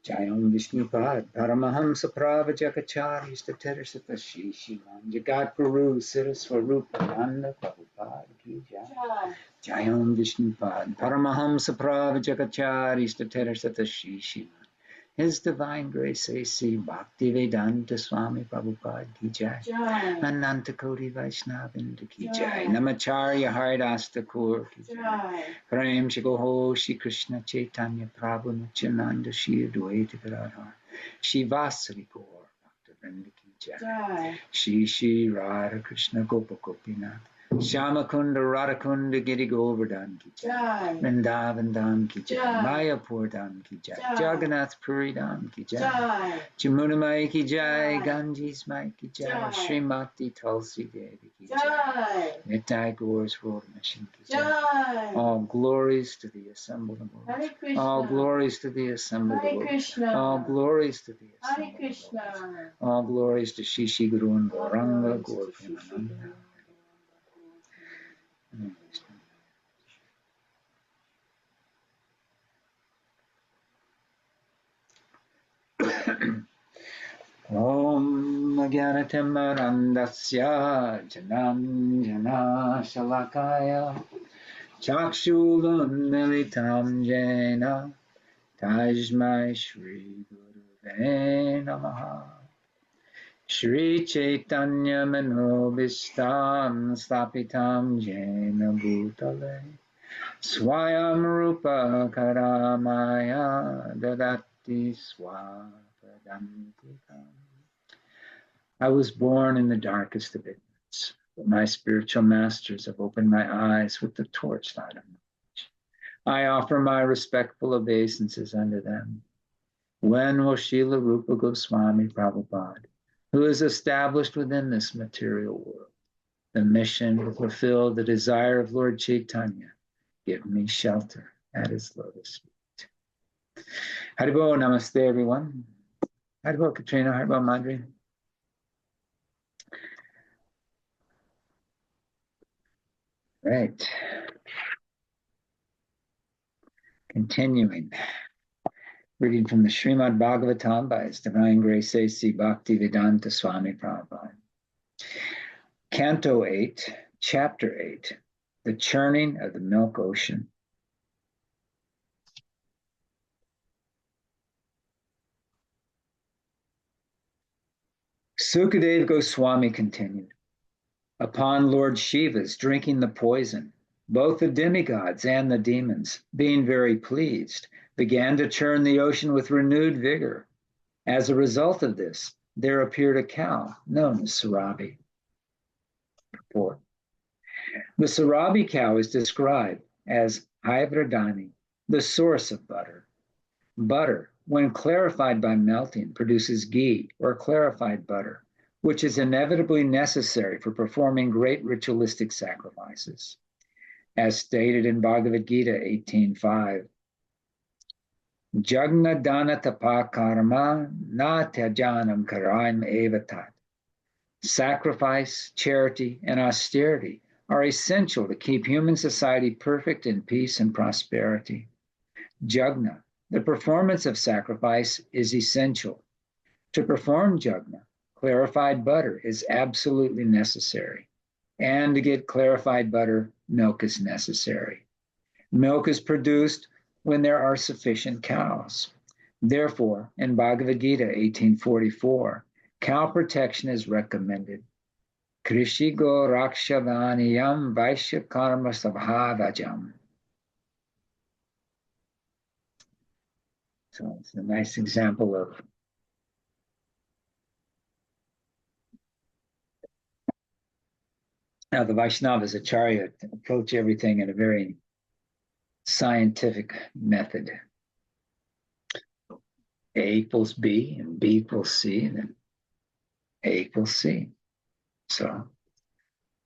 Jayam Vishnupad, Paramahamsa Pravajakachari, Statersata Shishiman, Jagat Guru, Siraswarupa, Ananda Prabhupada Ki Jai. Jayam Vishnupad, Paramahamsa Pravajakachari, Statersata Shishiman. His Divine Grace A.C. Bhaktivedanta Swami Prabhupada Ki Jai. Ananta Koti Vaishnavinda Ki Jai. Namacharya Haridas Thakur Ki Jai. Prem Shigoho Shri Krishna Chaitanya Prabhu Nityananda Shri Advaita Gadadhar Shivasari Gaur Bhaktivinoda Ki Jai. Shri Radha Krishna Gopa Gopinath Shyamakunda Radhakunda Giri Govardhan Ki Jai. Vrindavan Dham Ki Jai. Mayapur Dham Ki Jai. Jagannath Puri Dham Ki Jai. Jamuna Mai Ki Jai. Ganges Mai Ki Jai. Srimati Tulsi Devi Ki Jai. Nitai Gaur's World Mission Ki Jai. All glories to the assembled Lord. All glories to the assembled Lord. All glories to the assembled Lord. All glories to Shishi Guru and Gauranga Gaur Premananda. Om Gyanatammarandasya Jananjana Shalakaya Chakshulun Militam Jena Tajmai Shri Guruve Namaha Shri Chaitanya Manobishtam Stapitam Jena Bhutale Swayam Rupa Karamaya Dadati Swapadantikam. I was born in the darkest of ignorance, but my spiritual masters have opened my eyes with the torchlight of knowledge. I offer my respectful obeisances unto them. When will Srila Rupa Goswami Prabhupada, who is established within this material world, the mission to fulfill the desire of Lord Chaitanya, give me shelter at his lotus feet? Haribo, namaste everyone. Haribo Katrina, Haribo Madri. Right. Continuing. Reading from the Śrīmad Bhāgavatam by His Divine Grace A.C. Bhaktivedanta Swami Prabhupada. Canto 8, Chapter 8, The Churning of the Milk Ocean. Sukadeva Goswami continued. Upon Lord Shiva's drinking the poison, both the demigods and the demons, being very pleased, began to churn the ocean with renewed vigor. As a result of this, there appeared a cow known as Sarabi. Purport. The Sarabi cow is described as Haivradani, the source of butter. Butter, when clarified by melting, produces ghee or clarified butter, which is inevitably necessary for performing great ritualistic sacrifices. As stated in Bhagavad Gita 18.5, Jagna dana tapa karma na tyajanam karaim evatat. Sacrifice, charity, and austerity are essential to keep human society perfect in peace and prosperity. Jagna, the performance of sacrifice, is essential. To perform jagna, clarified butter is absolutely necessary. And to get clarified butter, milk is necessary. Milk is produced when there are sufficient cows. Therefore, in Bhagavad Gita 1844, cow protection is recommended. Krishi go rakshavaniyam vaishya karma sabhavajam. So it's a nice example of how the Vaishnavas, Acharya, approach everything in a very scientific method. A equals B, and B equals C, and then A equals C. So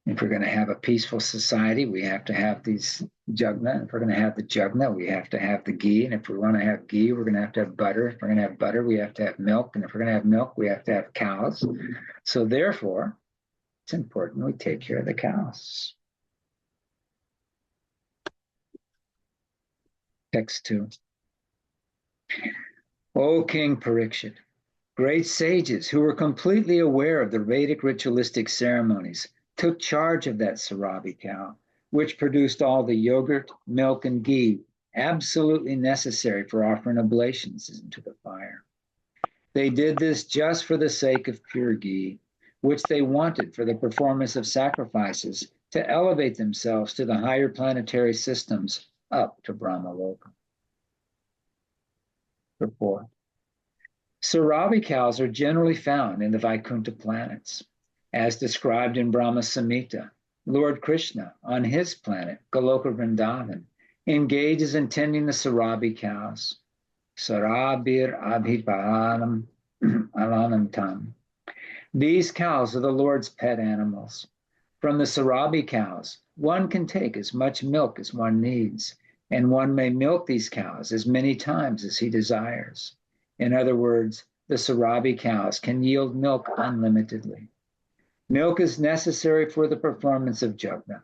if we're going to have a peaceful society, we have to have these jagna. If we're going to have the jagna, we have to have the ghee. And if we want to have ghee, we're going to have butter. If we're going to have butter, we have to have milk. And if we're going to have milk, we have to have cows. So therefore, it's important we take care of the cows. Text 2. O King Parikshit, great sages who were completely aware of the Vedic ritualistic ceremonies took charge of that Sarabi cow, which produced all the yogurt, milk, and ghee absolutely necessary for offering oblations into the fire. They did this just for the sake of pure ghee, which they wanted for the performance of sacrifices to elevate themselves to the higher planetary systems up to Brahmaloka. Report. Sarabi cows are generally found in the Vaikuntha planets. As described in Brahma Samhita, Lord Krishna, on his planet, Goloka Vrindavan, engages in tending the Sarabi cows. Sarabir Abhipahanam Alanam Tam. These cows are the Lord's pet animals. From the Sarabi cows, one can take as much milk as one needs, and one may milk these cows as many times as he desires. In other words, the Sarabi cows can yield milk unlimitedly. Milk is necessary for the performance of yajna.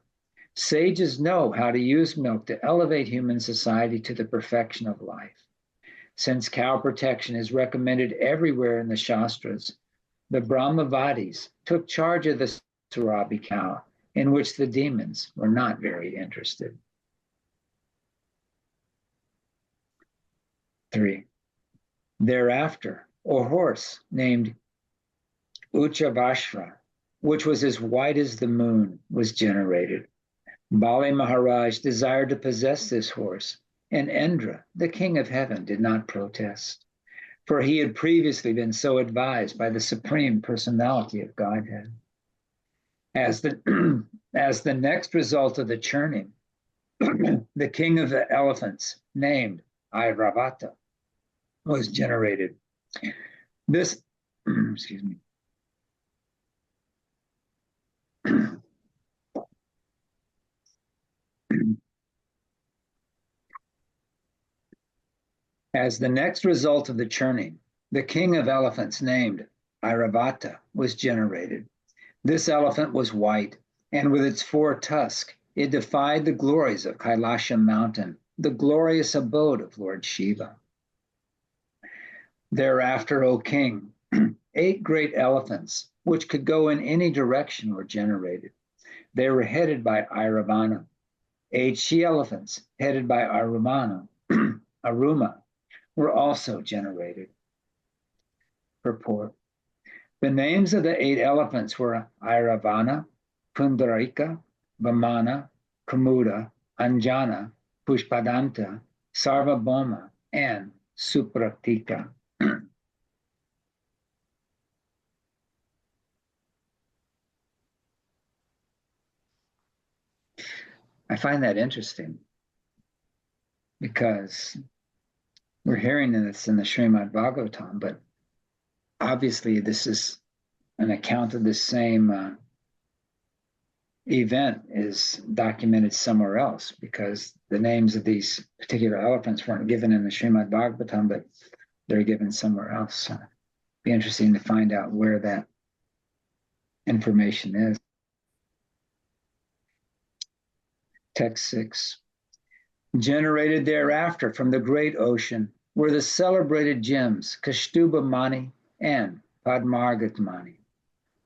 Sages know how to use milk to elevate human society to the perfection of life. Since cow protection is recommended everywhere in the Shastras, the Brahmavadis took charge of the Sarabi cow, in which the demons were not very interested. 3. Thereafter, a horse named Uchavashra, which was as white as the moon, was generated. Bali Maharaj desired to possess this horse, and Indra, the king of heaven, did not protest, for he had previously been so advised by the Supreme Personality of Godhead. As the next result of the churning, the king of the elephants, named Airavata, was generated. This, excuse me. As the next result of the churning, the king of elephants named Airavata was generated. This elephant was white, and with its 4 tusks, it defied the glories of Kailasha mountain, the glorious abode of Lord Shiva. Thereafter, O king, 8 great elephants, which could go in any direction, were generated. They were headed by Airavana. 8 she-elephants, headed by Aruma, were also generated. Purport. The names of the 8 elephants were Airavana, Pundarika, Vamana, Kamuda, Anjana, Pushpadanta, Sarvabhauma, and Supratika. I find that interesting because we're hearing this in the Śrīmad Bhāgavatam, but obviously this is an account of the same event is documented somewhere else, because the names of these particular elephants weren't given in the Śrīmad Bhāgavatam, but they're given somewhere else. So it'd be interesting to find out where that information is. Text 6. Generated thereafter from the great ocean were the celebrated gems Kaustubha Mani and Padmargat Mani.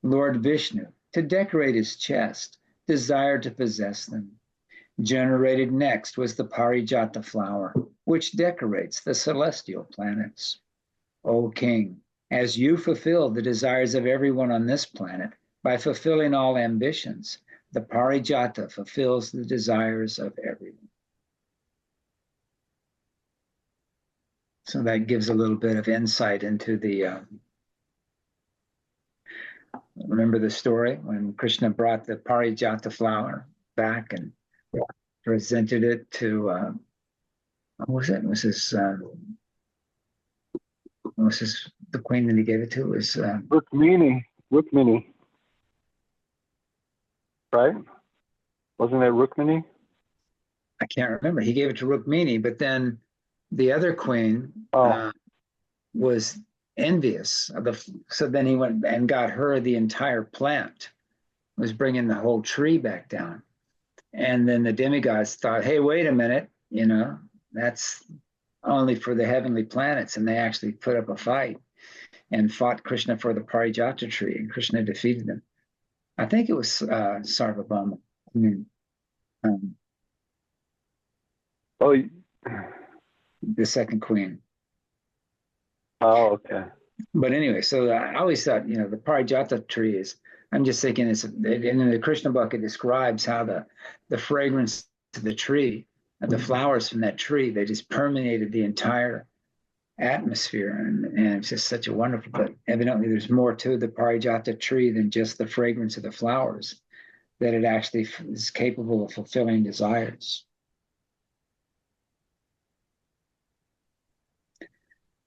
Lord Vishnu, to decorate his chest, desired to possess them. Generated next was the Parijata flower, which decorates the celestial planets. O king, as you fulfill the desires of everyone on this planet by fulfilling all ambitions, the Parijata fulfills the desires of everyone. So that gives a little bit of insight into the, remember the story when Krishna brought the Parijata flower back and presented it to, what was it? Was this, the queen that he gave it to? Was Rukmini. Right? Wasn't it Rukmini? I can't remember. He gave it to Rukmini, but then the other queen was envious of the. So then he went and got her the entire plant, was bringing the whole tree back down. And then the demigods thought, hey, wait a minute, that's only for the heavenly planets, and they actually put up a fight and fought Krishna for the Parijata tree, and Krishna defeated them. I think it was Sarvabhauma. Oh, The second queen. oh, okay. But anyway, so I always thought, the Parijata tree is, I'm just thinking in the Krishna book, it describes how the fragrance of the tree, the flowers from that tree, they just permeated the entire atmosphere. And it's just such a wonderful, but evidently there's more to the Parijata tree than just the fragrance of the flowers, that it actually is capable of fulfilling desires.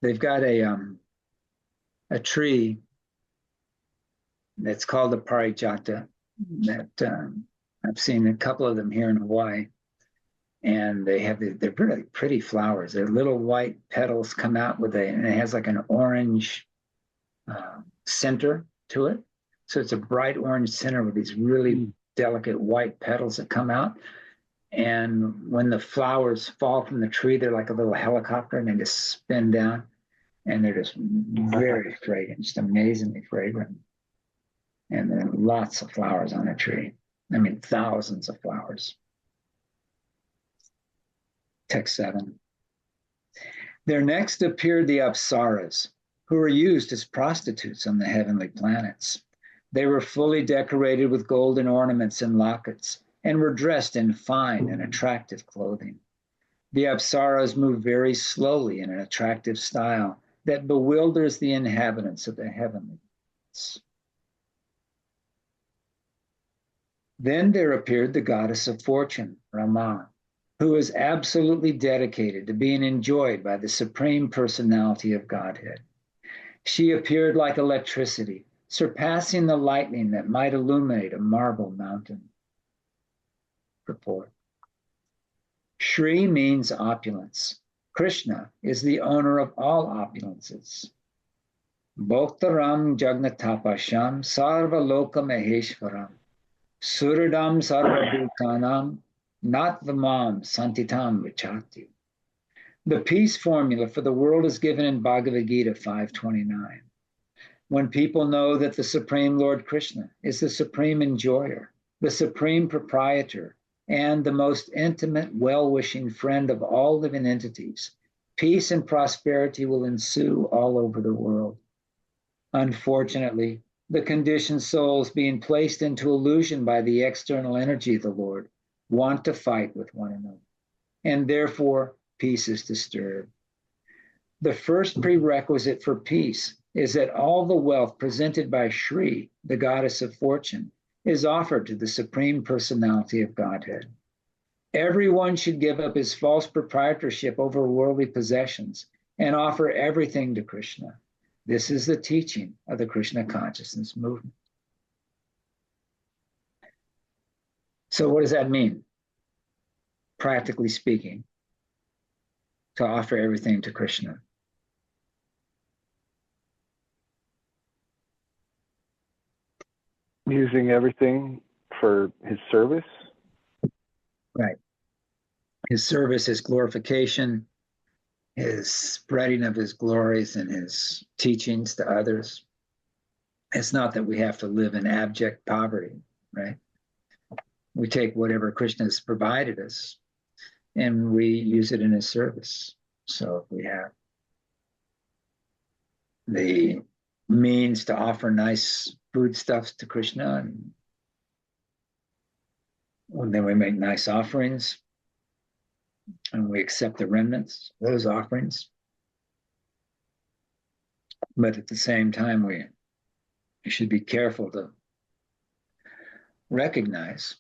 They've got a tree that's called the Parijata that I've seen a couple of them here in Hawaii, and they're really pretty flowers. They're little white petals come out and it has like an orange center to it. So it's a bright orange center with these really delicate white petals that come out. And when the flowers fall from the tree, they're like a little helicopter, and they just spin down. And they're just very fragrant, just amazingly fragrant. And then lots of flowers on a tree. I mean, thousands of flowers. Text 7. There next appeared the Apsaras, who were used as prostitutes on the heavenly planets. They were fully decorated with golden ornaments and lockets, and were dressed in fine and attractive clothing. The Apsaras moved very slowly in an attractive style that bewilders the inhabitants of the heavens. Then there appeared the goddess of fortune, Rama, who is absolutely dedicated to being enjoyed by the Supreme Personality of Godhead. She appeared like electricity, surpassing the lightning that might illuminate a marble mountain. Purport. Shri means opulence. Krishna is the owner of all opulences. Bhoktaram Jagnatapasham Sarva Loka Maheshwaram Suradam Sarva Bhutanam Natvamam Santitam Vichati. The peace formula for the world is given in Bhagavad Gita 5:29. When people know that the Supreme Lord Krishna is the supreme enjoyer, the supreme proprietor, and the most intimate, well-wishing friend of all living entities, peace and prosperity will ensue all over the world. Unfortunately, the conditioned souls being placed into illusion by the external energy of the Lord want to fight with one another, and therefore peace is disturbed. The first prerequisite for peace is that all the wealth presented by Shri, the goddess of fortune, is offered to the Supreme Personality of Godhead. Everyone should give up his false proprietorship over worldly possessions and offer everything to Krishna. This is the teaching of the Krishna consciousness movement. So what does that mean? Practically speaking, to offer everything to Krishna. Using everything for his service? Right. His service, his glorification, his spreading of his glories and his teachings to others. It's not that we have to live in abject poverty, right? We take whatever Krishna has provided us and we use it in his service. So if we have the means to offer nice foodstuffs to Krishna, and then we make nice offerings and we accept the remnants of those offerings. But at the same time, we should be careful to recognize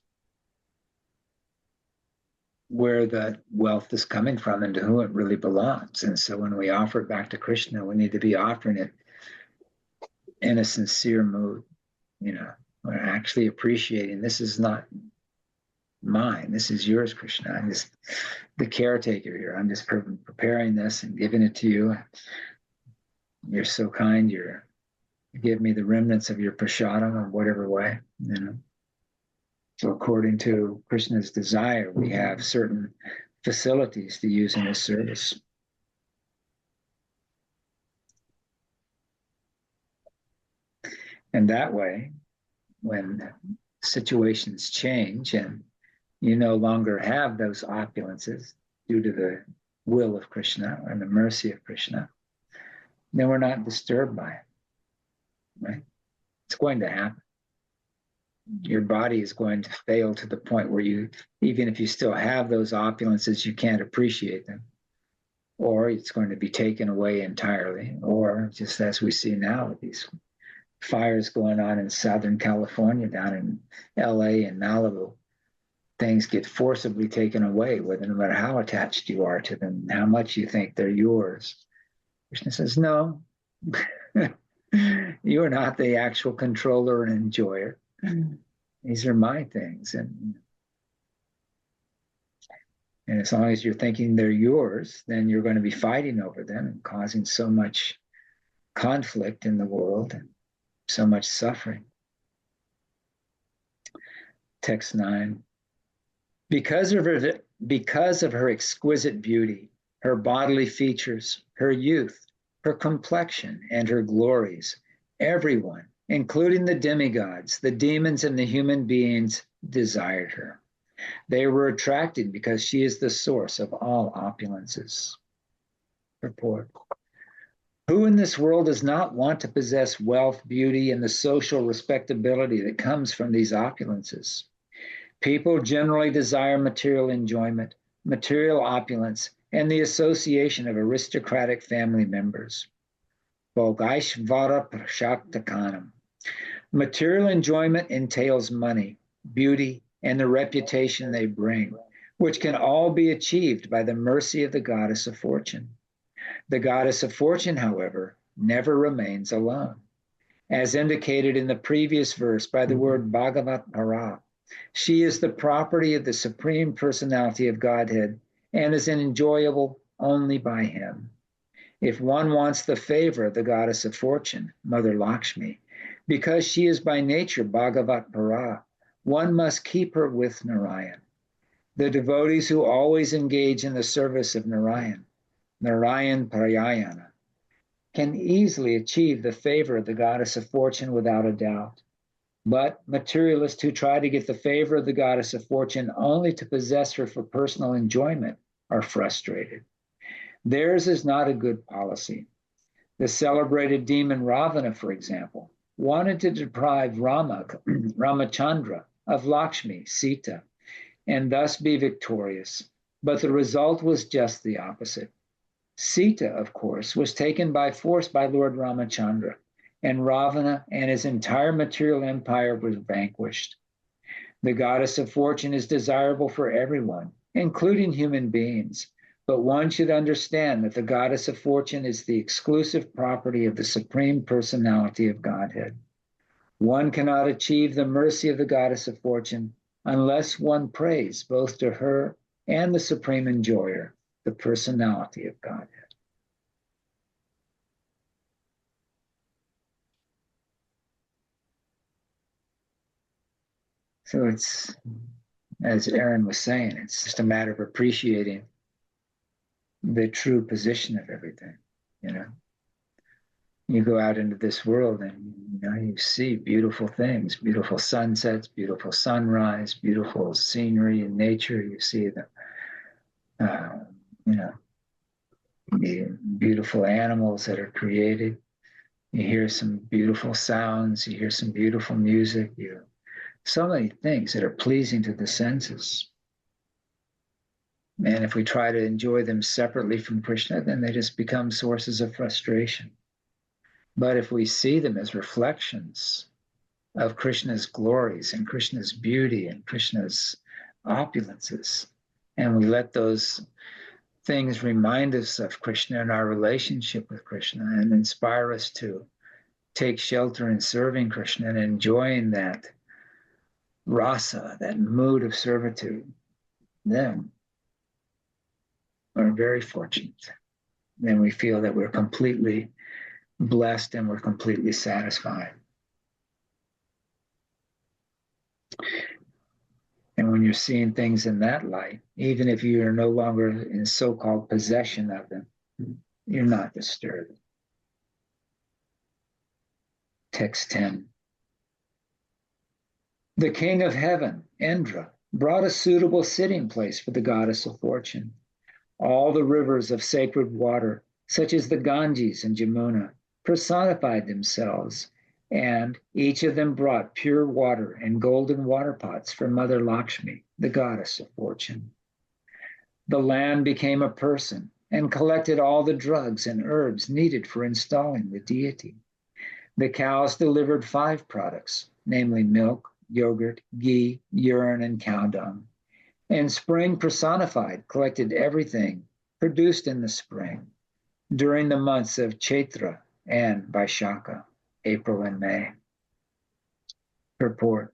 where the wealth is coming from and to whom it really belongs. And so when we offer it back to Krishna, we need to be offering it in a sincere mood. We're actually appreciating this is not mine. This is yours, Krishna. I'm just the caretaker here. I'm just preparing this and giving it to you. You're so kind. You give me the remnants of your prasadam in whatever way, So according to Krishna's desire, we have certain facilities to use in his service. And that way, when situations change and you no longer have those opulences due to the will of Krishna and the mercy of Krishna, then we're not disturbed by it, right? It's going to happen. Your body is going to fail to the point where you, even if you still have those opulences, you can't appreciate them. Or it's going to be taken away entirely. Or just as we see now with these fires going on in Southern California, down in LA and Malibu, things get forcibly taken away, whether no matter how attached you are to them, how much you think they're yours. Krishna says, no, you are not the actual controller and enjoyer. These are my things. And as long as you're thinking they're yours, then you're going to be fighting over them and causing so much conflict in the world and so much suffering. Text 9. Because of her exquisite beauty, her bodily features, her youth, her complexion, and her glories, everyone, including the demigods, the demons, and the human beings, desired her. They were attracted because she is the source of all opulences. Purport. Who in this world does not want to possess wealth, beauty, and the social respectability that comes from these opulences? People generally desire material enjoyment, material opulence, and the association of aristocratic family members. Bhogaishvara prashaktakanam. Material enjoyment entails money, beauty, and the reputation they bring, which can all be achieved by the mercy of the goddess of fortune. The goddess of fortune, however, never remains alone. As indicated in the previous verse by the word Bhagavat Para, she is the property of the Supreme Personality of Godhead and is enjoyable only by him. If one wants the favor of the goddess of fortune, Mother Lakshmi, because she is by nature Bhagavat Para, one must keep her with Narayan. The devotees who always engage in the service of Narayan, Narayan Parayana, can easily achieve the favor of the goddess of fortune without a doubt. But materialists who try to get the favor of the goddess of fortune only to possess her for personal enjoyment are frustrated. Theirs is not a good policy. The celebrated demon Ravana, for example, wanted to deprive Ramachandra of Lakshmi, Sita, and thus be victorious. But the result was just the opposite. Sita, of course, was taken by force by Lord Ramachandra, and Ravana and his entire material empire was vanquished. The goddess of fortune is desirable for everyone, including human beings, but one should understand that the goddess of fortune is the exclusive property of the Supreme Personality of Godhead. One cannot achieve the mercy of the goddess of fortune unless one prays both to her and the Supreme Enjoyer, the Personality of Godhead. So it's, as Aaron was saying, it's just a matter of appreciating the true position of everything, you know. You go out into this world and you see beautiful things, beautiful sunsets, beautiful sunrise, beautiful scenery in nature. You see the beautiful animals that are created. You hear some beautiful sounds. You hear some beautiful music. So many things that are pleasing to the senses. And if we try to enjoy them separately from Krishna, then they just become sources of frustration. But if we see them as reflections of Krishna's glories and Krishna's beauty and Krishna's opulences, and we let those things remind us of Krishna and our relationship with Krishna and inspire us to take shelter in serving Krishna and enjoying that rasa, that mood of servitude, then we're very fortunate. Then we feel that we're completely blessed and we're completely satisfied. And when you're seeing things in that light, even if you are no longer in so-called possession of them, you're not disturbed. Text 10. The king of heaven, Indra, brought a suitable sitting place for the goddess of fortune. All the rivers of sacred water, such as the Ganges and Jamuna, personified themselves, and each of them brought pure water in golden water pots for Mother Lakshmi, the goddess of fortune. The land became a person and collected all the drugs and herbs needed for installing the deity. The cows delivered 5 products, namely milk, yogurt, ghee, urine, and cow dung. And spring personified collected everything produced in the spring during the months of Chaitra and Vaishakha, April and May. Purport.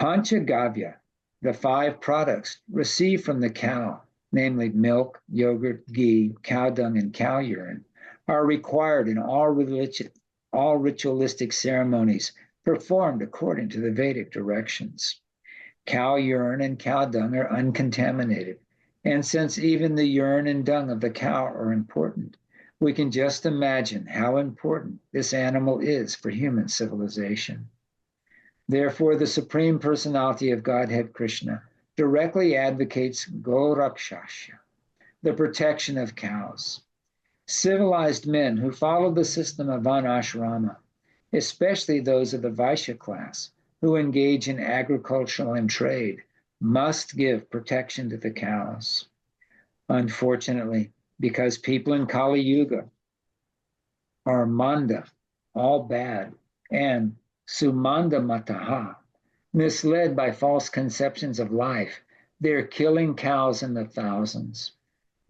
Panchagavya, the 5 products received from the cow, namely milk, yogurt, ghee, cow dung, and cow urine, are required in all ritualistic ceremonies performed according to the Vedic directions. Cow urine and cow dung are uncontaminated, and since even the urine and dung of the cow are important, we can just imagine how important this animal is for human civilization. Therefore, the Supreme Personality of Godhead Krishna directly advocates Gorakshasya, the protection of cows. Civilized men who follow the system of Varnashrama, especially those of the Vaishya class, who engage in agriculture and trade, must give protection to the cows. Unfortunately, because people in Kali Yuga are manda, all bad, and sumanda mataha, misled by false conceptions of life, they're killing cows in the thousands.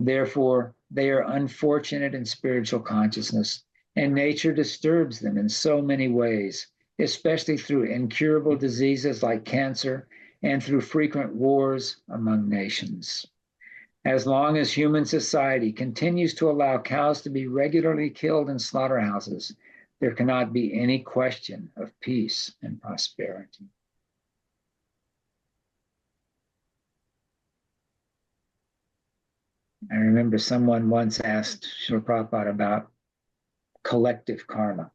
Therefore, they are unfortunate in spiritual consciousness, and nature disturbs them in so many ways, especially through incurable diseases like cancer and through frequent wars among nations. As long as human society continues to allow cows to be regularly killed in slaughterhouses, there cannot be any question of peace and prosperity. I remember someone once asked Srila Prabhupada about collective karma.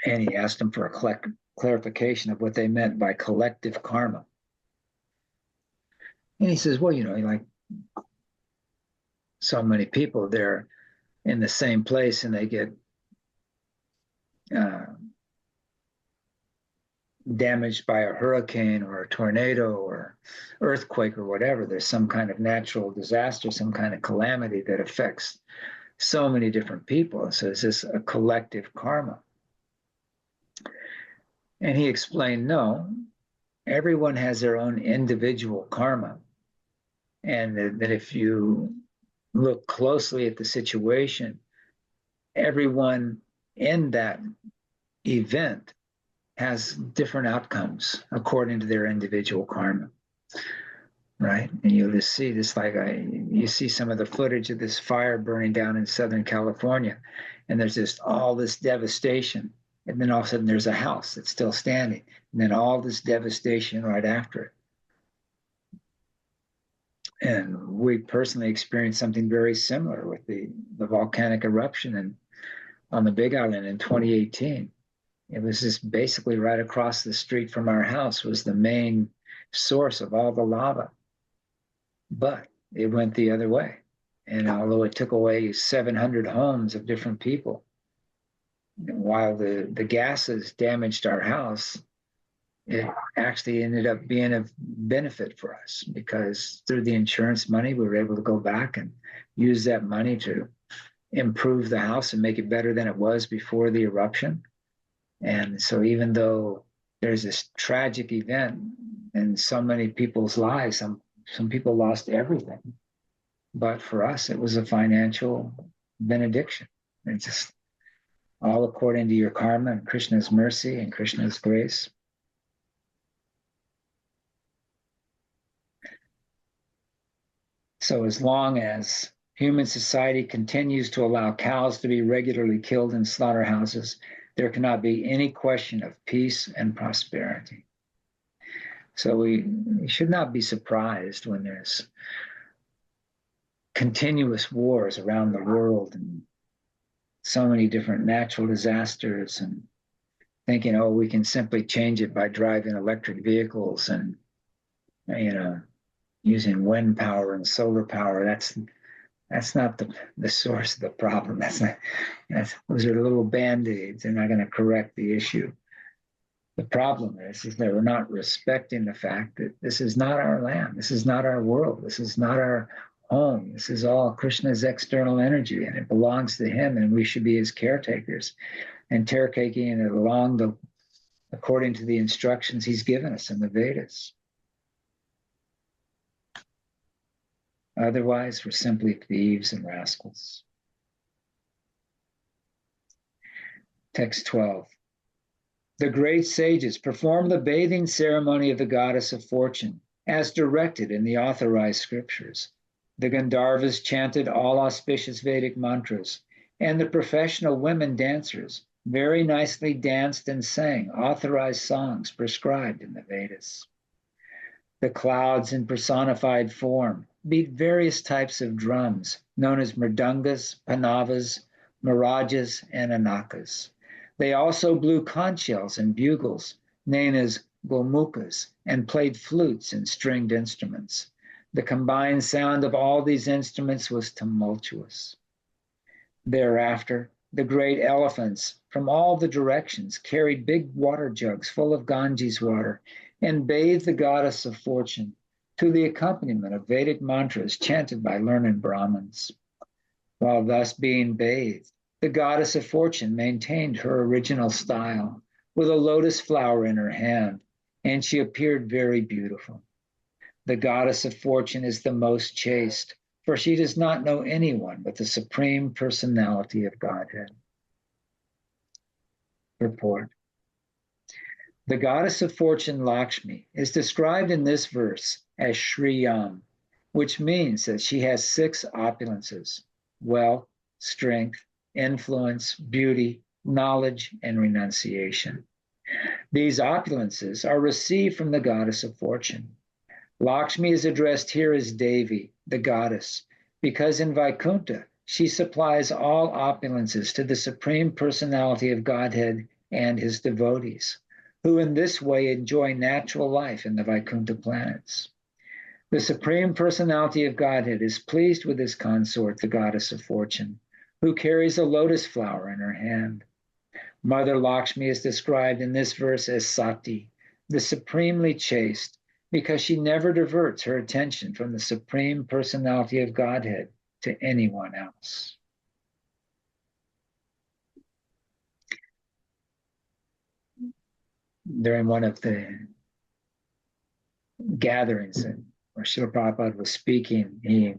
And he asked him for a clarification of what they meant by collective karma. And he says, well, like so many people, they're in the same place and they get damaged by a hurricane or a tornado or earthquake or whatever. There's some kind of natural disaster, some kind of calamity that affects so many different people. So it's just a collective karma. And he explained, no, everyone has their own individual karma. And that if you look closely at the situation, everyone in that event has different outcomes according to their individual karma, right? And you'll just see this, you see some of the footage of this fire burning down in Southern California, and there's just all this devastation. And then all of a sudden there's a house that's still standing, and then all this devastation right after it. And we personally experienced something very similar with the volcanic eruption on the Big Island in 2018. It was just basically right across the street from our house was the main source of all the lava. But it went the other way. And although it took away 700 homes of different people, while the gases damaged our house, it actually ended up being a benefit for us because through the insurance money, we were able to go back and use that money to improve the house and make it better than it was before the eruption. And so even though there's this tragic event in so many people's lives, some people lost everything. But for us, it was a financial benediction. It's just all according to your karma and Krishna's mercy and Krishna's grace. So as long as human society continues to allow cows to be regularly killed in slaughterhouses, there cannot be any question of peace and prosperity. So we should not be surprised when there's continuous wars around the world and so many different natural disasters and thinking, oh, we can simply change it by driving electric vehicles and, using wind power and solar power. That's not the source of the problem. Those are little band-aids. They're not going to correct the issue. The problem is that we're not respecting the fact that this is not our land. This is not our world. This is not our home. This is all Krishna's external energy, and it belongs to him, and we should be his caretakers and caretaking it according to the instructions he's given us in the Vedas. Otherwise, we're simply thieves and rascals. Text 12. The great sages performed the bathing ceremony of the goddess of fortune, as directed in the authorized scriptures. The Gandharvas chanted all auspicious Vedic mantras, and the professional women dancers very nicely danced and sang authorized songs prescribed in the Vedas. The clouds in personified form beat various types of drums, known as mridangas, panavas, marajas, and anakas. They also blew conch shells and bugles, known as gomukas, and played flutes and stringed instruments. The combined sound of all these instruments was tumultuous. Thereafter, the great elephants from all the directions carried big water jugs full of Ganges water and bathed the goddess of fortune to the accompaniment of Vedic mantras chanted by learned Brahmins. While thus being bathed, the goddess of fortune maintained her original style with a lotus flower in her hand, and she appeared very beautiful. The goddess of fortune is the most chaste, for she does not know anyone but the Supreme Personality of Godhead. Report. The goddess of fortune, Lakshmi, is described in this verse as Shriyam, which means that she has 6 opulences: wealth, strength, influence, beauty, knowledge, and renunciation. These opulences are received from the goddess of fortune. Lakshmi is addressed here as Devi, the goddess, because in Vaikuntha, she supplies all opulences to the Supreme Personality of Godhead and his devotees, who in this way enjoy natural life in the Vaikuntha planets. The Supreme Personality of Godhead is pleased with his consort, the goddess of fortune, who carries a lotus flower in her hand. Mother Lakshmi is described in this verse as Sati, the supremely chaste, because she never diverts her attention from the Supreme Personality of Godhead to anyone else. During one of the gatherings where Srila Prabhupada was speaking, he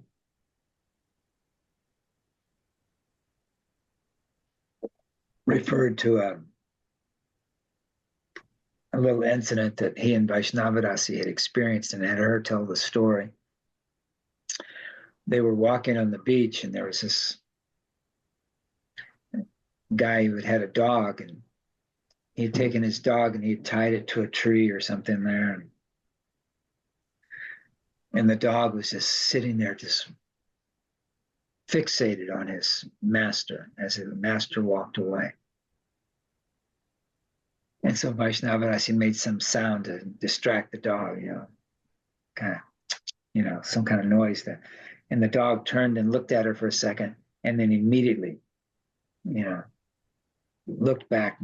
referred to a little incident that he and Vaishnavadasi had experienced and had her tell the story. They were walking on the beach, and there was this guy who had a dog, and he had taken his dog and he had tied it to a tree or something there. And the dog was just sitting there, just fixated on his master as the master walked away. And so Vaishnavadasi made some sound to distract the dog, some kind of noise there. And the dog turned and looked at her for a second, and then immediately, looked back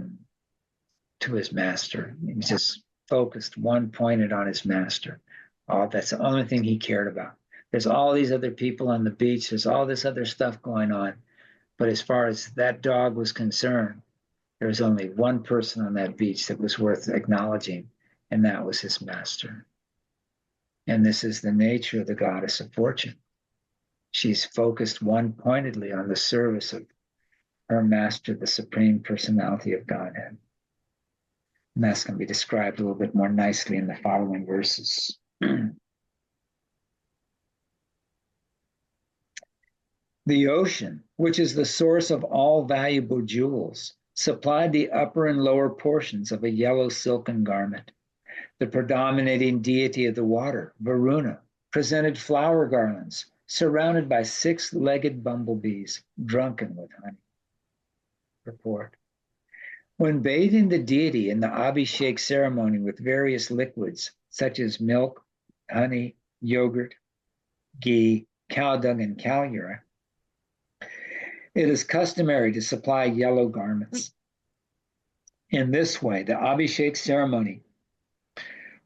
to his master. He was just focused, one pointed on his master. Oh, that's the only thing he cared about. There's all these other people on the beach. There's all this other stuff going on. But as far as that dog was concerned, there was only one person on that beach that was worth acknowledging, and that was his master. And this is the nature of the goddess of fortune. She's focused one-pointedly on the service of her master, the Supreme Personality of Godhead. And that's going to be described a little bit more nicely in the following verses. The ocean, which is the source of all valuable jewels, supplied the upper and lower portions of a yellow silken garment. The predominating deity of the water, Varuna, presented flower garlands surrounded by 6-legged bumblebees, drunken with honey. Report. When bathing the deity in the Abhishek ceremony with various liquids, such as milk, honey, yogurt, ghee, cow dung, and cow urine, it is customary to supply yellow garments. In this way, the Abhishek ceremony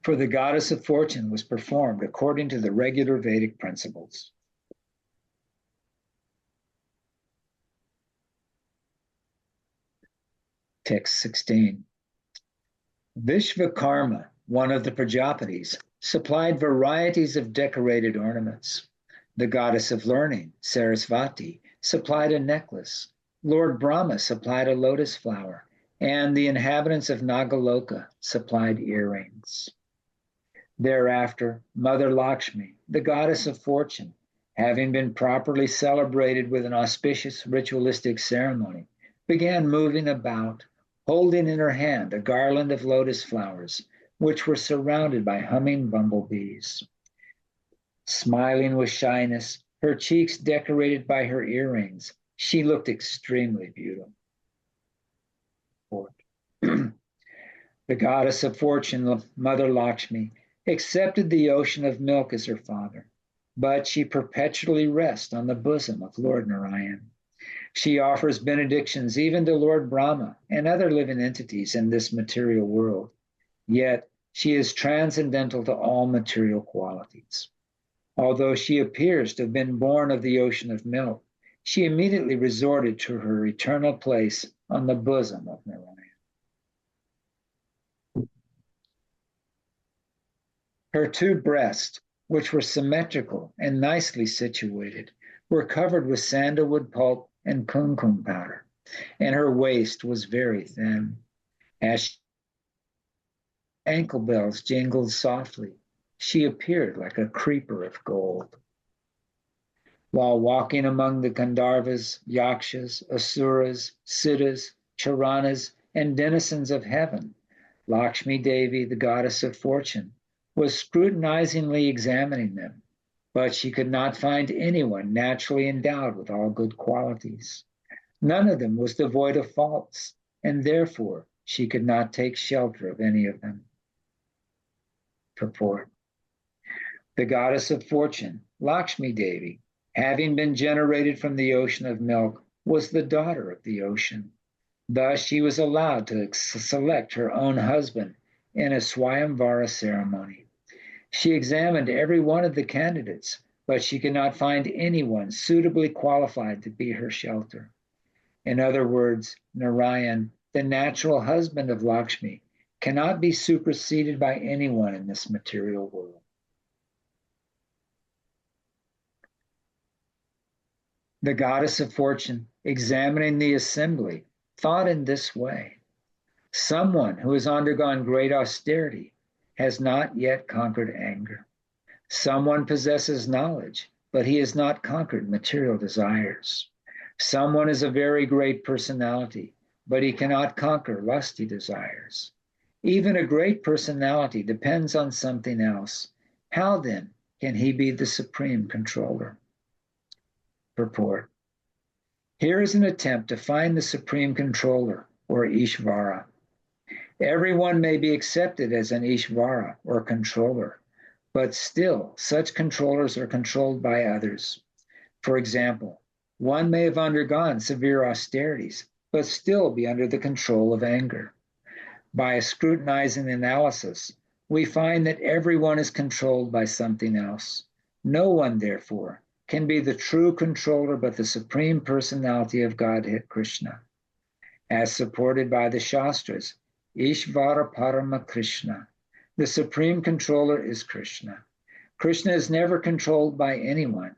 for the goddess of fortune was performed according to the regular Vedic principles. Text 16. Vishvakarma, one of the Prajapatis, supplied varieties of decorated ornaments. The goddess of learning, Sarasvati, supplied a necklace. Lord Brahma supplied a lotus flower, and the inhabitants of Nagaloka supplied earrings. Thereafter, Mother Lakshmi, the goddess of fortune, having been properly celebrated with an auspicious ritualistic ceremony, began moving about, holding in her hand a garland of lotus flowers, which were surrounded by humming bumblebees. Smiling with shyness, her cheeks decorated by her earrings, she looked extremely beautiful. The goddess of fortune, Mother Lakshmi, accepted the ocean of milk as her father, but she perpetually rests on the bosom of Lord Narayan. She offers benedictions even to Lord Brahma and other living entities in this material world, yet she is transcendental to all material qualities. Although she appears to have been born of the ocean of milk, she immediately resorted to her eternal place on the bosom of Narayan. Her two breasts, which were symmetrical and nicely situated, were covered with sandalwood pulp and kumkum powder, and her waist was very thin. As ankle bells jingled softly, she appeared like a creeper of gold. While walking among the Gandharvas, Yakshas, Asuras, Siddhas, Charanas, and denizens of heaven, Lakshmi Devi, the goddess of fortune, was scrutinizingly examining them, but she could not find anyone naturally endowed with all good qualities. None of them was devoid of faults, and therefore she could not take shelter of any of them. Purport. The goddess of fortune, Lakshmi Devi, having been generated from the ocean of milk, was the daughter of the ocean. Thus she was allowed to select her own husband in a Swayamvara ceremony. She examined every one of the candidates, but she could not find anyone suitably qualified to be her shelter. In other words, Narayan, the natural husband of Lakshmi, cannot be superseded by anyone in this material world. The goddess of fortune, examining the assembly, thought in this way: someone who has undergone great austerity has not yet conquered anger. Someone possesses knowledge, but he has not conquered material desires. Someone is a very great personality, but he cannot conquer lusty desires. Even a great personality depends on something else. How then can he be the supreme controller? Purport. Here is an attempt to find the supreme controller, or Ishvara. Everyone may be accepted as an Ishvara, or controller, but still such controllers are controlled by others. For example, one may have undergone severe austerities, but still be under the control of anger. By a scrutinizing analysis, we find that everyone is controlled by something else. No one, therefore, can be the true controller but the Supreme Personality of Godhead, Krishna. As supported by the Shastras, Ishvara Parama Krishna, the Supreme Controller is Krishna. Krishna is never controlled by anyone,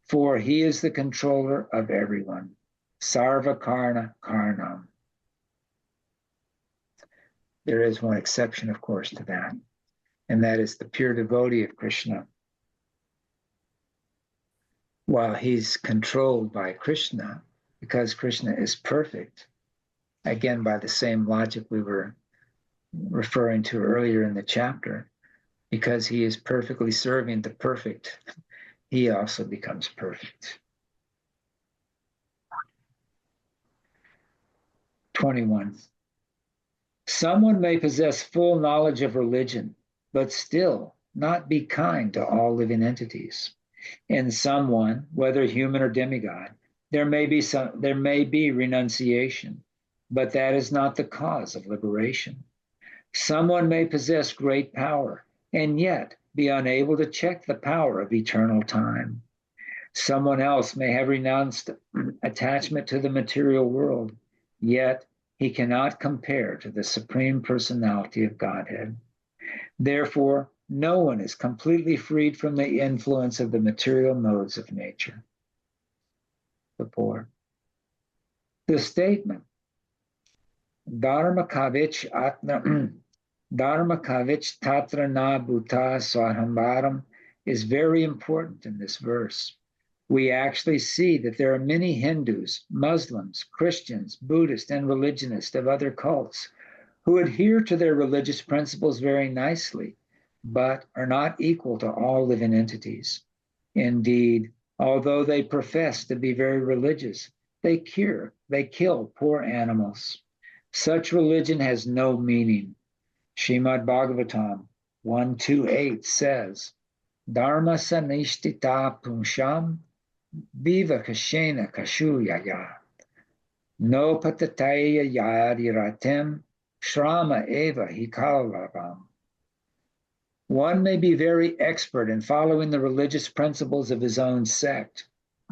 for he is the controller of everyone. Sarva Karna Karnam. There is one exception, of course, to that, and that is the pure devotee of Krishna. While he's controlled by Krishna, because Krishna is perfect, again, by the same logic we were referring to earlier in the chapter, because he is perfectly serving the perfect, he also becomes perfect. 21. Someone may possess full knowledge of religion, but still not be kind to all living entities. In someone, whether human or demigod, there may be renunciation, but that is not the cause of liberation. Someone may possess great power and yet be unable to check the power of eternal time. Someone else may have renounced attachment to the material world, yet he cannot compare to the Supreme Personality of Godhead. Therefore, no one is completely freed from the influence of the material modes of nature. Purport. The statement, Dharma kavich tatra na bhuta swahambaram, is very important in this verse. We actually see that there are many Hindus, Muslims, Christians, Buddhists, and religionists of other cults who adhere to their religious principles very nicely, but are not equal to all living entities. Indeed, although they profess to be very religious, they kill poor animals. Such religion has no meaning. Śrīmad Bhāgavatam 128 says, Dharma sanishtita pumsham viva kashena kashu yaya. No patataya yadiratem shrama eva hikalavam. One may be very expert in following the religious principles of his own sect,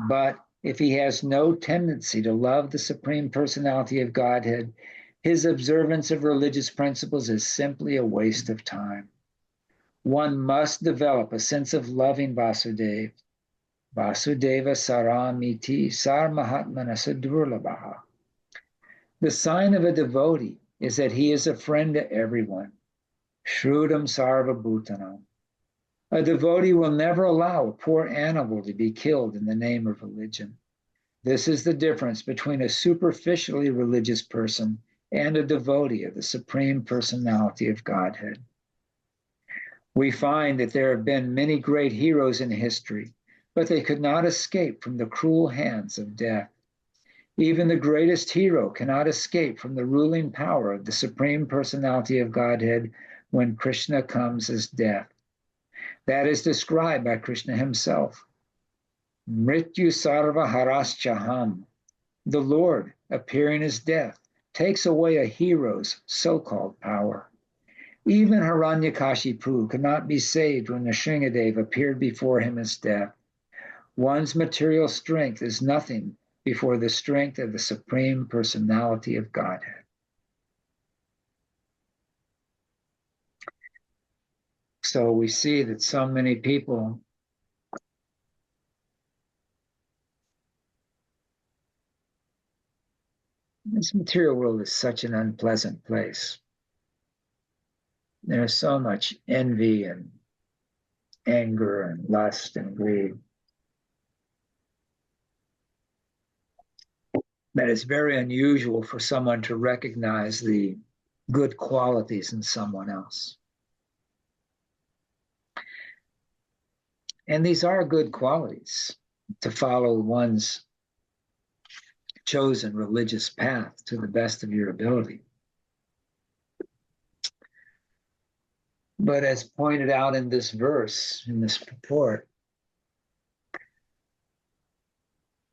but if he has no tendency to love the Supreme Personality of Godhead, his observance of religious principles is simply a waste of time. One must develop a sense of loving Vasudeva. Vasudeva saramiti sar mahatmana sadurlabaha. The sign of a devotee is that he is a friend to everyone. Shrudam sarva bhutanam. A devotee will never allow a poor animal to be killed in the name of religion. This is the difference between a superficially religious person and a devotee of the Supreme Personality of Godhead. We find that there have been many great heroes in history, but they could not escape from the cruel hands of death. Even the greatest hero cannot escape from the ruling power of the Supreme Personality of Godhead when Krishna comes as death. That is described by Krishna himself. Mrityu sarva haraschaham. The Lord, appearing as death, takes away a hero's so-called power. Even Hiranyakashipu could not be saved when Nrsimhadev appeared before him as death. One's material strength is nothing before the strength of the Supreme Personality of Godhead. So we see that so many people this material world is such an unpleasant place. There's so much envy and anger and lust and greed that it's very unusual for someone to recognize the good qualities in someone else. And these are good qualities, to follow one's chosen religious path to the best of your ability. But as pointed out in this verse, in this purport,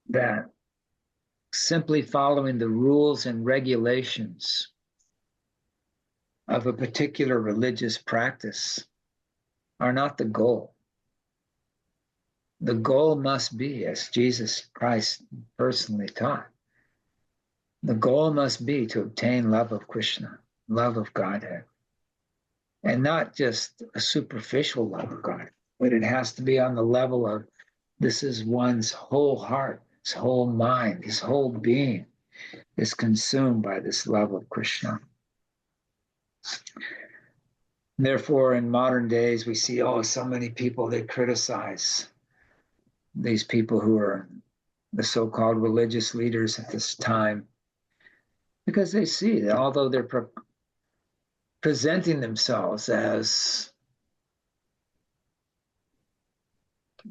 that simply following the rules and regulations of a particular religious practice are not the goal. The goal must be, as Jesus Christ personally taught, the goal must be to obtain love of Krishna, love of Godhead, and not just a superficial love of God, but it has to be on the level of this is one's whole heart, his whole mind, his whole being is consumed by this love of Krishna. Therefore, in modern days, we see, so many people, they criticize these people who are the so-called religious leaders at this time, because they see that although they're presenting themselves as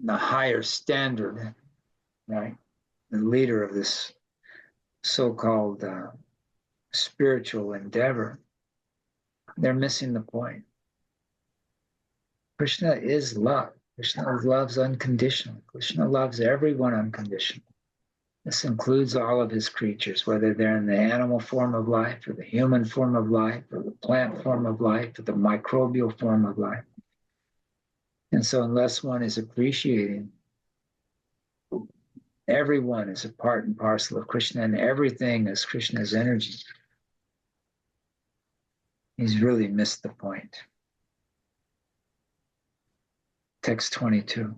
the higher standard, right, the leader of this so-called spiritual endeavor, they're missing the point. Krishna is love. Krishna loves unconditionally. Krishna loves everyone unconditionally. This includes all of his creatures, whether they're in the animal form of life or the human form of life or the plant form of life or the microbial form of life. And so unless one is appreciating everyone is a part and parcel of Krishna and everything is Krishna's energy, he's really missed the point. Text 22.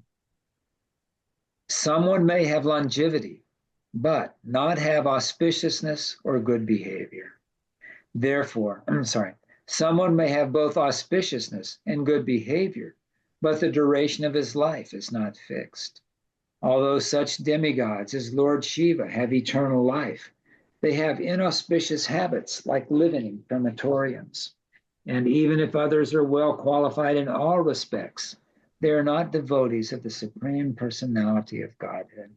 Someone may have longevity, but not have auspiciousness or good behavior. Therefore, someone may have both auspiciousness and good behavior, but the duration of his life is not fixed. Although such demigods as Lord Shiva have eternal life, they have inauspicious habits like living in crematoriums. And even if others are well qualified in all respects, they are not devotees of the Supreme Personality of Godhead.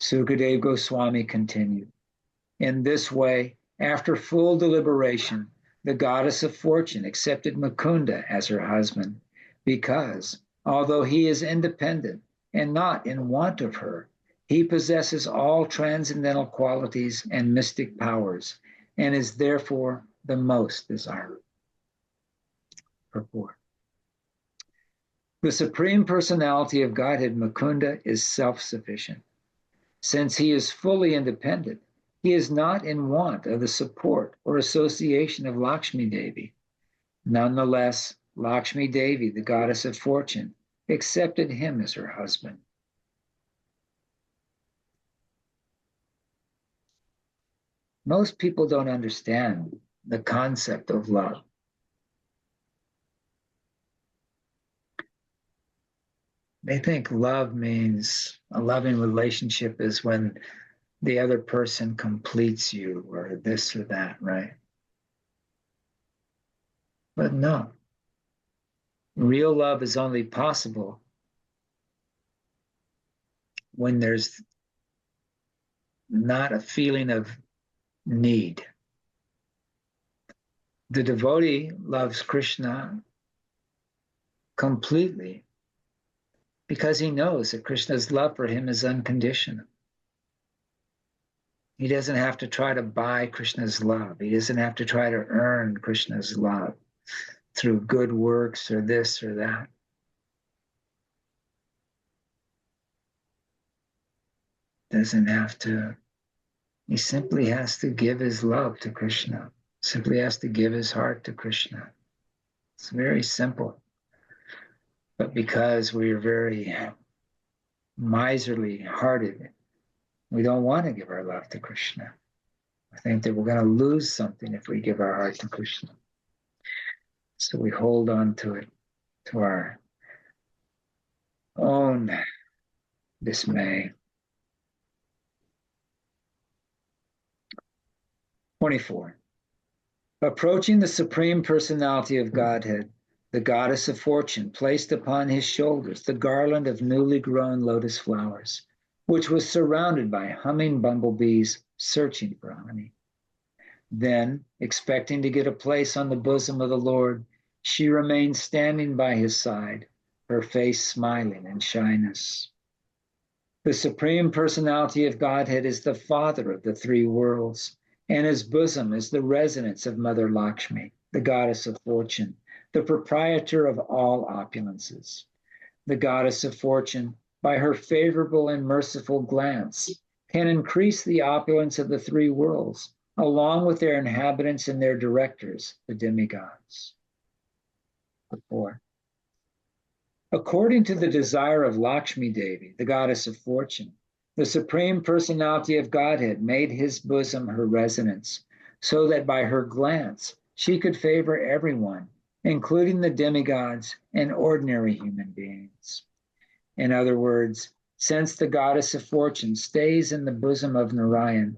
Sukadeva Goswami continued, in this way, after full deliberation, the goddess of fortune accepted Mukunda as her husband because, although he is independent and not in want of her, he possesses all transcendental qualities and mystic powers and is therefore the most desirable. Purport. The Supreme Personality of Godhead, Mukunda, is self-sufficient. Since he is fully independent, he is not in want of the support or association of Lakshmi Devi. Nonetheless, Lakshmi Devi, the goddess of fortune, accepted him as her husband. Most people don't understand the concept of love. They think love means a loving relationship is when the other person completes you or this or that, right? But no. Real love is only possible when there's not a feeling of need. The devotee loves Krishna completely because he knows that Krishna's love for him is unconditional. He doesn't have to try to buy Krishna's love. He doesn't have to try to earn Krishna's love through good works or this or that. Doesn't have to. He simply has to give his love to Krishna. Simply has to give his heart to Krishna. It's very simple. But because we are very miserly hearted, we don't want to give our love to Krishna. I think that we're going to lose something if we give our heart to Krishna. So we hold on to it, to our own dismay. 24. Approaching the Supreme Personality of Godhead, the goddess of fortune placed upon his shoulders the garland of newly grown lotus flowers, which was surrounded by humming bumblebees searching for honey. Then, expecting to get a place on the bosom of the Lord, she remained standing by his side, her face smiling in shyness. The Supreme Personality of Godhead is the Father of the three worlds, and his bosom is the residence of Mother Lakshmi, the goddess of fortune, the proprietor of all opulences. The goddess of fortune, by her favorable and merciful glance, can increase the opulence of the three worlds, along with their inhabitants and their directors, the demigods. 4. According to the desire of Lakshmi Devi, the goddess of fortune, the Supreme Personality of Godhead made his bosom her residence, so that by her glance she could favor everyone, including the demigods and ordinary human beings. In other words, since the goddess of fortune stays in the bosom of Narayan,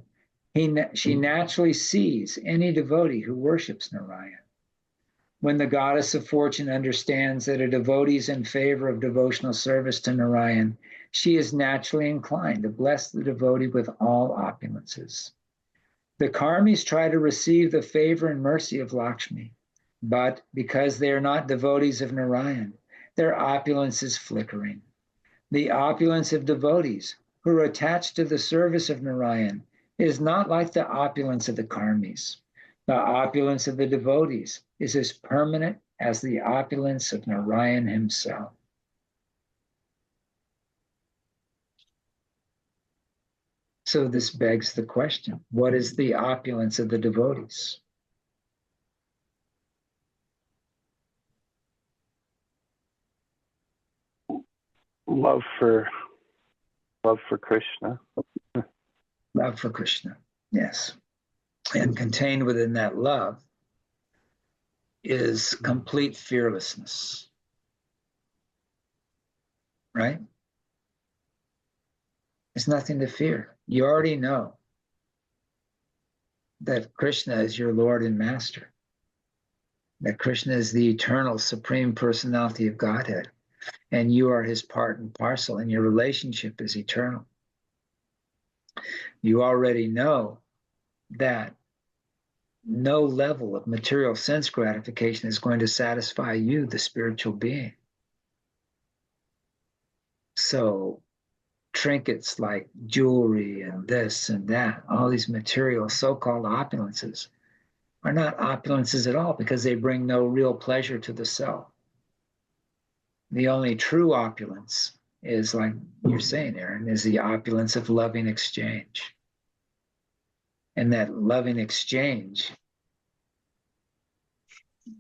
she naturally sees any devotee who worships Narayan. When the goddess of fortune understands that a devotee is in favor of devotional service to Narayan, she is naturally inclined to bless the devotee with all opulences. The karmis try to receive the favor and mercy of Lakshmi, but because they are not devotees of Narayan, their opulence is flickering. The opulence of devotees who are attached to the service of Narayan is not like the opulence of the karmis. The opulence of the devotees is as permanent as the opulence of Narayan himself. So this begs the question, what is the opulence of the devotees? Love for Krishna. Love for Krishna, yes. And contained within that love is complete fearlessness, right? There's nothing to fear. You already know that Krishna is your Lord and Master, that Krishna is the eternal Supreme Personality of Godhead, and you are his part and parcel, and your relationship is eternal. You already know that no level of material sense gratification is going to satisfy you, the spiritual being. So trinkets like jewelry and this and that, all these material so-called opulences are not opulences at all because they bring no real pleasure to the self. The only true opulence is, like you're saying, Aaron, is the opulence of loving exchange. And that loving exchange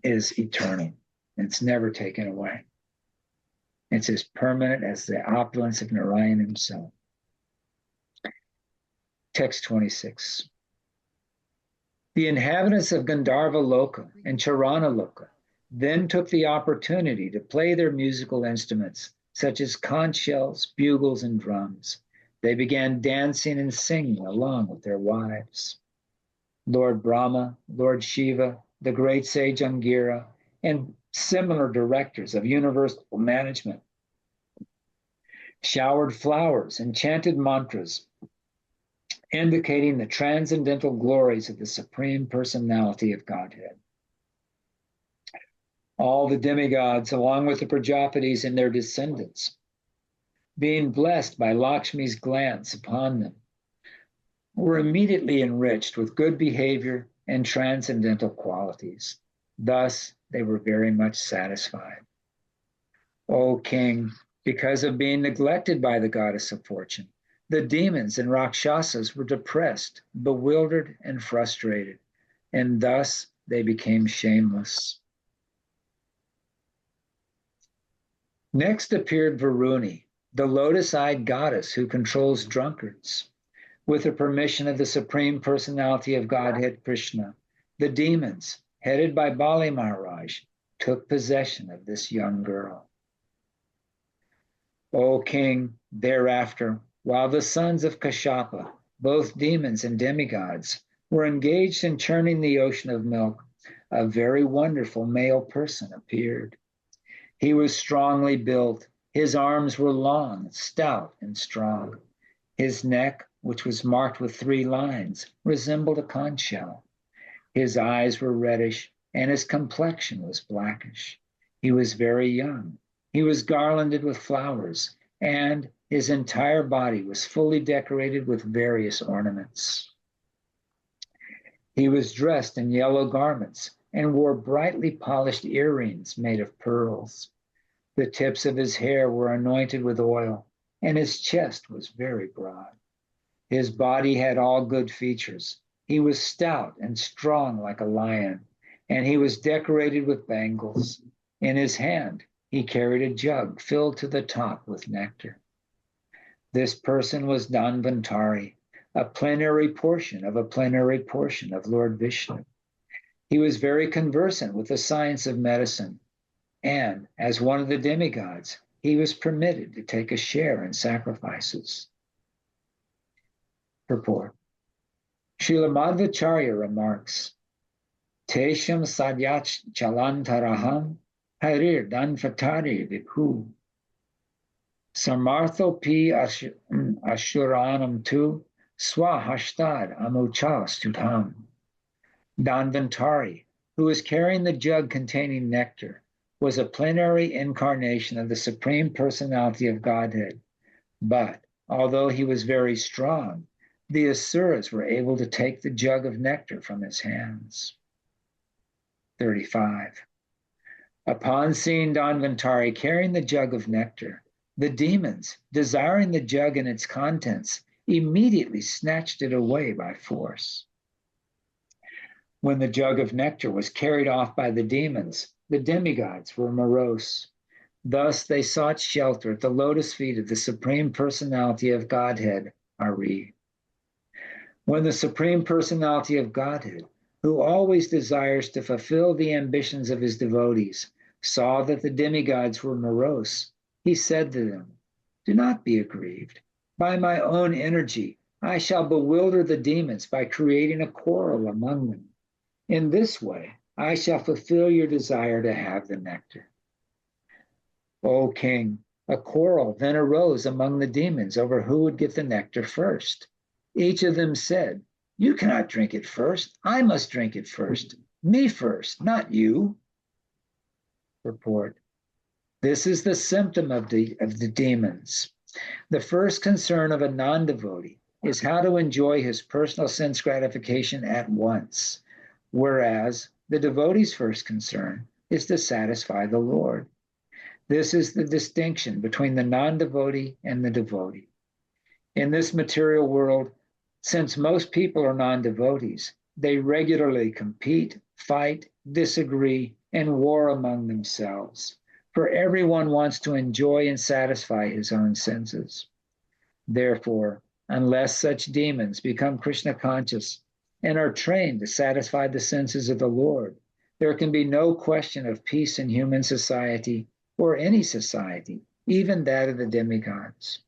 is eternal. It's never taken away. It's as permanent as the opulence of Narayan himself. Text 26. The inhabitants of Gandharva Loka and Charana Loka then took the opportunity to play their musical instruments, such as conch shells, bugles, and drums. They began dancing and singing along with their wives. Lord Brahma, Lord Shiva, the great sage Angira, and similar directors of universal management showered flowers and chanted mantras, indicating the transcendental glories of the Supreme Personality of Godhead. All the demigods, along with the Prajapatis and their descendants, being blessed by Lakshmi's glance upon them, were immediately enriched with good behavior and transcendental qualities. Thus, they were very much satisfied. O king, because of being neglected by the goddess of fortune, the demons and Rakshasas were depressed, bewildered, and frustrated, and thus they became shameless. Next appeared Varuni, the lotus-eyed goddess who controls drunkards. With the permission of the Supreme Personality of Godhead, Krishna, the demons, headed by Bali Maharaj, took possession of this young girl. O king, thereafter, while the sons of Kashyapa, both demons and demigods, were engaged in churning the ocean of milk, a very wonderful male person appeared. He was strongly built. His arms were long, stout, and strong. His neck, which was marked with 3 lines, resembled a conch shell. His eyes were reddish, and his complexion was blackish. He was very young. He was garlanded with flowers, and his entire body was fully decorated with various ornaments. He was dressed in yellow garments and wore brightly polished earrings made of pearls. The tips of his hair were anointed with oil, and his chest was very broad. His body had all good features. He was stout and strong like a lion, and he was decorated with bangles. In his hand, he carried a jug filled to the top with nectar. This person was Dhanvantari, a plenary portion of Lord Vishnu. He was very conversant with the science of medicine, and as one of the demigods, he was permitted to take a share in sacrifices. Purport. Srila Madhvacharya remarks, Tesham sadyach chalantaraham harir danfatari vibhu. Samartho pi ashuranam tu Swahashtad amocha stutam. Dhanvantari, who was carrying the jug containing nectar, was a plenary incarnation of the Supreme Personality of Godhead. But although he was very strong, the asuras were able to take the jug of nectar from his hands. 35. Upon seeing Dhanvantari carrying the jug of nectar, the demons, desiring the jug and its contents, immediately snatched it away by force. When the jug of nectar was carried off by the demons, the demigods were morose. Thus they sought shelter at the lotus feet of the Supreme Personality of Godhead, Ari. When the Supreme Personality of Godhead, who always desires to fulfill the ambitions of his devotees, saw that the demigods were morose, he said to them, "Do not be aggrieved. By my own energy, I shall bewilder the demons by creating a quarrel among them. In this way, I shall fulfill your desire to have the nectar." O king, a quarrel then arose among the demons over who would get the nectar first. Each of them said, "You cannot drink it first. I must drink it first. Me first, not you." Purport. This is the symptom of the demons. The first concern of a non-devotee is how to enjoy his personal sense gratification at once, whereas the devotee's first concern is to satisfy the Lord. This is the distinction between the non-devotee and the devotee. In this material world, since most people are non-devotees, they regularly compete, fight, disagree, and war among themselves, for everyone wants to enjoy and satisfy his own senses. Therefore, unless such demons become Krishna conscious and are trained to satisfy the senses of the Lord, there can be no question of peace in human society or any society, even that of the demigods.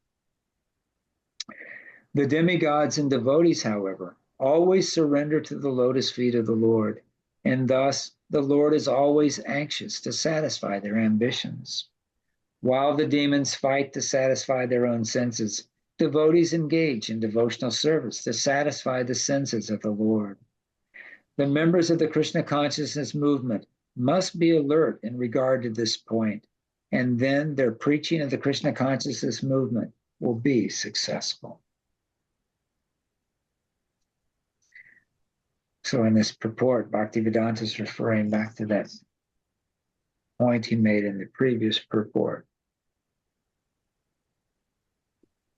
The demigods and devotees, however, always surrender to the lotus feet of the Lord, and thus the Lord is always anxious to satisfy their ambitions. While the demons fight to satisfy their own senses, devotees engage in devotional service to satisfy the senses of the Lord. The members of the Krishna consciousness movement must be alert in regard to this point, and then their preaching of the Krishna consciousness movement will be successful. So in this purport, Bhaktivedanta is referring back to that point he made in the previous purport.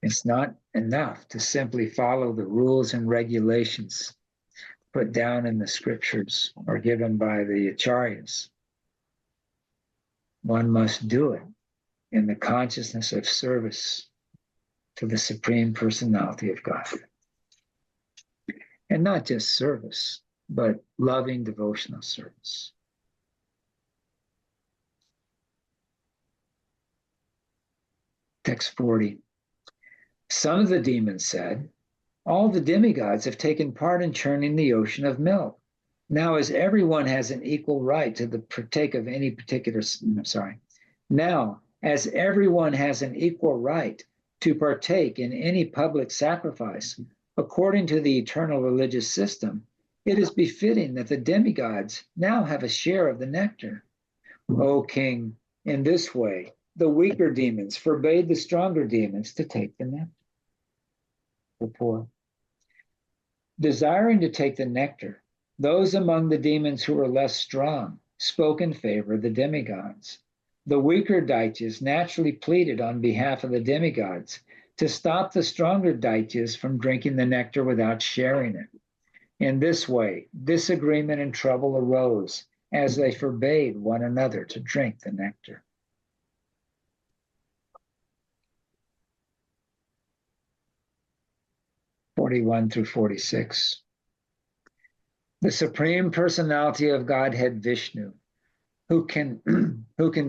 It's not enough to simply follow the rules and regulations put down in the scriptures or given by the acharyas. One must do it in the consciousness of service to the Supreme Personality of Godhead. And not just service, but loving devotional service. Text 40. Some of the demons said, "All the demigods have taken part in churning the ocean of milk. Now, as everyone has an equal right to partake of any particular, Now, as everyone has an equal right to partake in any public sacrifice, according to the eternal religious system, it is befitting that the demigods now have a share of the nectar. O king, in this way, the weaker demons forbade the stronger demons to take the nectar." Purport. Desiring to take the nectar, those among the demons who were less strong spoke in favor of the demigods. The weaker daityas naturally pleaded on behalf of the demigods to stop the stronger daityas from drinking the nectar without sharing it. In this way, disagreement and trouble arose as they forbade one another to drink the nectar. (41-46). The Supreme Personality of Godhead Vishnu, who can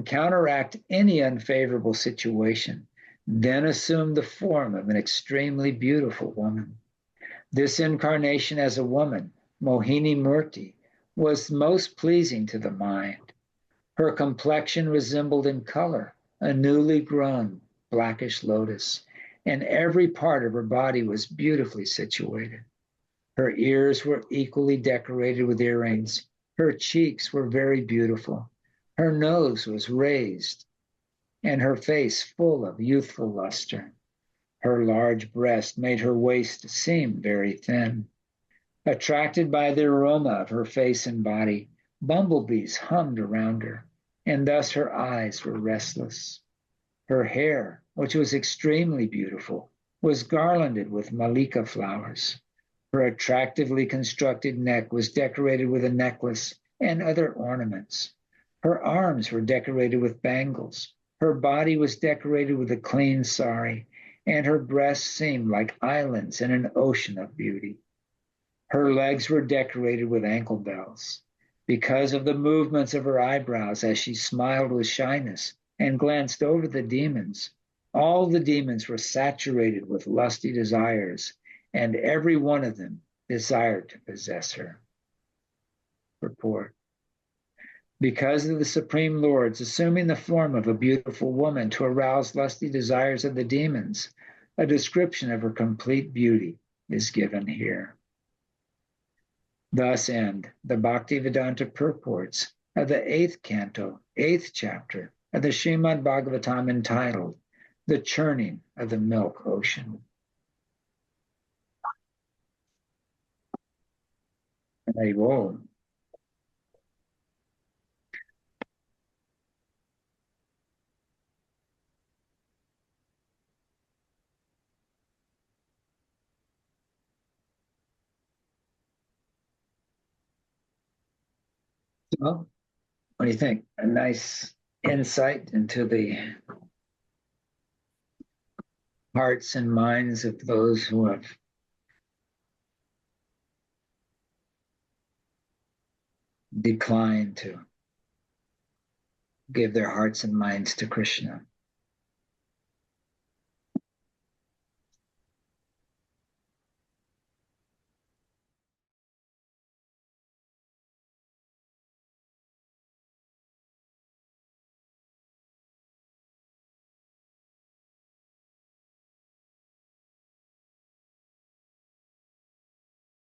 counteract any unfavorable situation, then assumed the form of an extremely beautiful woman. This incarnation as a woman, Mohini Murti, was most pleasing to the mind. Her complexion resembled in color a newly grown blackish lotus, and every part of her body was beautifully situated. Her ears were equally decorated with earrings. Her cheeks were very beautiful. Her nose was raised, and her face full of youthful luster. Her large breast made her waist seem very thin. Attracted by the aroma of her face and body, bumblebees hummed around her, and thus her eyes were restless. Her hair, which was extremely beautiful, was garlanded with malika flowers. Her attractively constructed neck was decorated with a necklace and other ornaments. Her arms were decorated with bangles. Her body was decorated with a clean sari, and her breasts seemed like islands in an ocean of beauty. Her legs were decorated with ankle bells. Because of the movements of her eyebrows as she smiled with shyness and glanced over the demons, all the demons were saturated with lusty desires, and every one of them desired to possess her. Purport. Because of the Supreme Lord's assuming the form of a beautiful woman to arouse lusty desires of the demons, a description of her complete beauty is given here. Thus end the Bhaktivedanta purports of the 8th canto, 8th chapter of the Śrīmad Bhāgavatam entitled The Churning of the Milk Ocean. Whoa. So, what do you think? A nice insight into the hearts and minds of those who have declined to give their hearts and minds to Krishna.